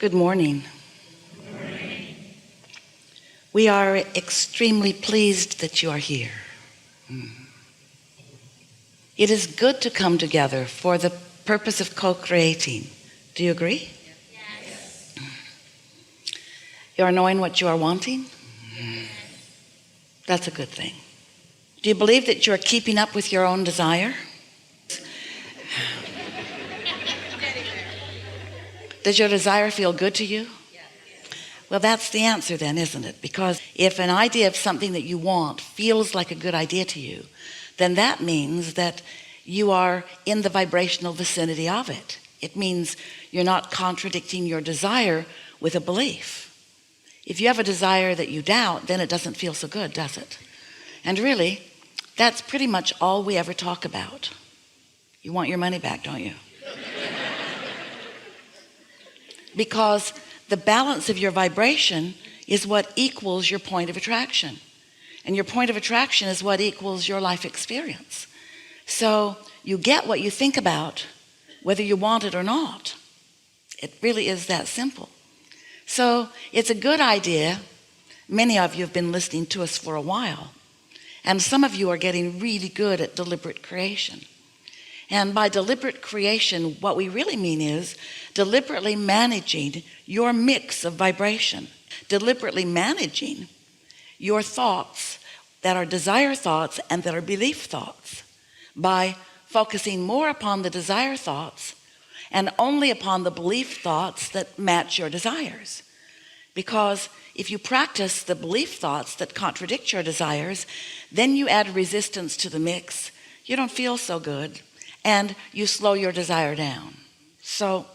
Good morning. We are extremely pleased that you are here. It is good to come together for the purpose of co-creating. Do you agree? Yes. You are knowing what you are wanting? That's a good thing. Do you believe that you are keeping up with your own desire? Does your desire feel good to you? Well, that's the answer then, isn't it? Because if an idea of something that you want feels like a good idea to you, then that means that you are in the vibrational vicinity of it. It means you're not contradicting your desire with a belief. If you have a desire that you doubt, then it doesn't feel so good, does it? And really, that's pretty much all we ever talk about. You want your money back, don't you? Because the balance of your vibration is what equals your point of attraction. And your point of attraction is what equals your life experience. So you get what you think about, whether you want it or not. It really is that simple. So it's a good idea. Many of you have been listening to us for a while. And some of you are getting really good at deliberate creation. And by deliberate creation, what we really mean is deliberately managing your mix of vibration, deliberately managing your thoughts that are desire thoughts and that are belief thoughts by focusing more upon the desire thoughts and only upon the belief thoughts that match your desires. Because if you practice the belief thoughts that contradict your desires, then you add resistance to the mix. You don't feel so good. And you slow your desire down. So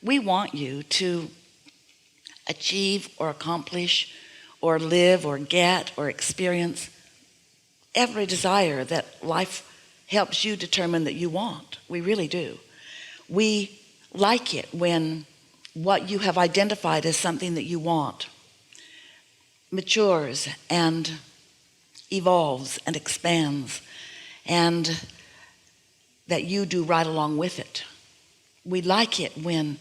we want you to achieve or accomplish or live or get or experience every desire that life helps you determine that you want. We really do. We like it when what you have identified as something that you want matures and evolves and expands, and that you do right along with it. We like it when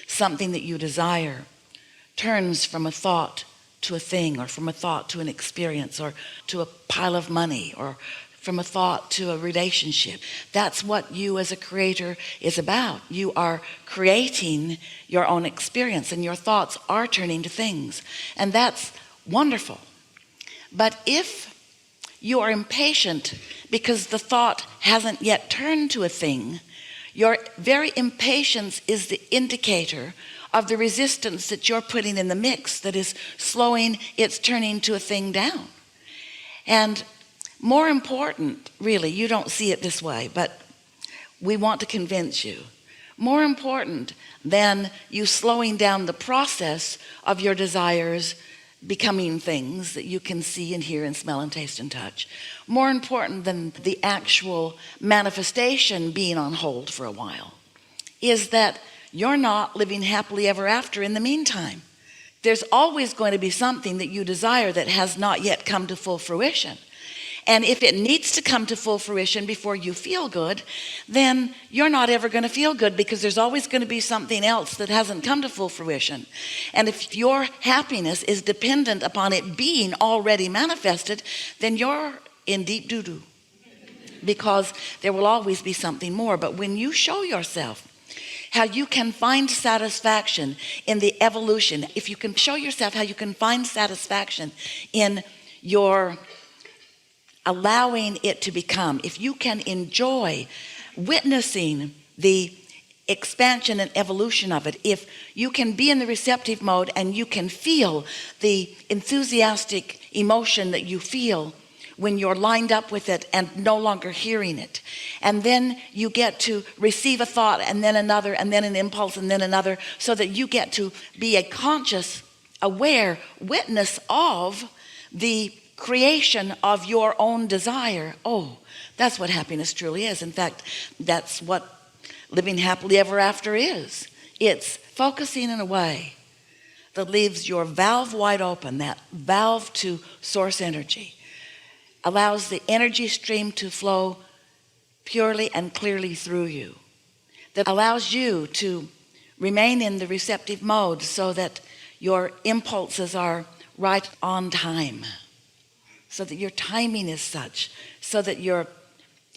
something that you desire turns from a thought to a thing, or from a thought to an experience, or to a pile of money, or from a thought to a relationship. That's what you as a creator is about. You are creating your own experience, and your thoughts are turning to things, and that's wonderful. But if you are impatient because the thought hasn't yet turned to a thing, your very impatience is the indicator of the resistance that you're putting in the mix that is slowing its turning to a thing down. And more important, really, you don't see it this way, but we want to convince you, more important than you slowing down the process of your desires becoming things that you can see and hear and smell and taste and touch, more important than the actual manifestation being on hold for a while, is that you're not living happily ever after in the meantime. There's always going to be something that you desire that has not yet come to full fruition. And if it needs to come to full fruition before you feel good, then you're not ever going to feel good, because there's always going to be something else that hasn't come to full fruition. And if your happiness is dependent upon it being already manifested, then you're in deep doo-doo, because there will always be something more. But when you show yourself how you can find satisfaction in the evolution, if you can show yourself how you can find satisfaction in your allowing it to become, if you can enjoy witnessing the expansion and evolution of it, if you can be in the receptive mode and you can feel the enthusiastic emotion that you feel when you're lined up with it and no longer hearing it, and then you get to receive a thought and then another and then an impulse and then another, so that you get to be a conscious, aware witness of the creation of your own desire. Oh, that's what happiness truly is. In fact, that's what living happily ever after is. It's focusing in a way that leaves your valve wide open, that valve to source energy, allows the energy stream to flow purely and clearly through you, that allows you to Remain in the receptive mode so that your impulses are right on time, so that your timing is such, so that your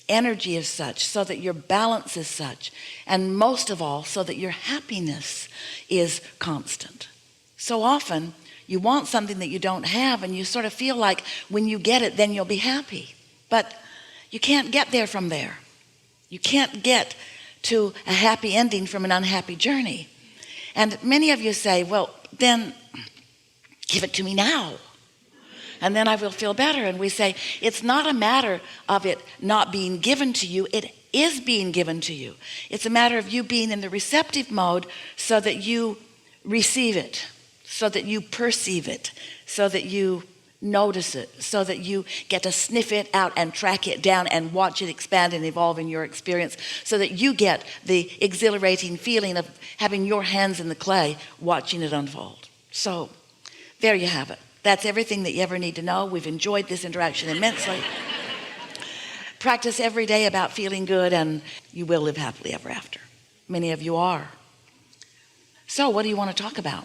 energy is such, so that your balance is such, and most of all, so that your happiness is constant. So often you want something that you don't have, and you sort of feel like when you get it, then you'll be happy. But you can't get there from there. You can't get to a happy ending from an unhappy journey. And many of you say, well, then give it to me now, and then I will feel better. And we say, it's not a matter of it not being given to you. It is being given to you. It's a matter of you being in the receptive mode so that you receive it, so that you perceive it, so that you notice it, so that you get to sniff it out and track it down and watch it expand and evolve in your experience, so that you get the exhilarating feeling of having your hands in the clay, watching it unfold. So there you have it. That's everything that you ever need to know. We've enjoyed this interaction immensely. Practice every day about feeling good, and you will live happily ever after. Many of you are. So what do you want to talk about?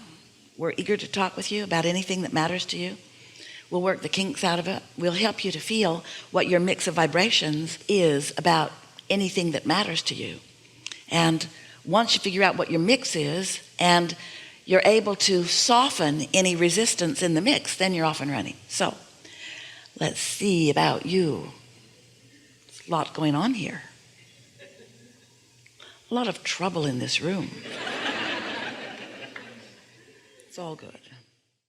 We're eager to talk with you about anything that matters to you. We'll work the kinks out of it. We'll help you to feel what your mix of vibrations is about anything that matters to you. And once you figure out what your mix is and you're able to soften any resistance in the mix, then you're off and running. So let's see about you. There's a lot going on here. A lot of trouble in this room. It's all good.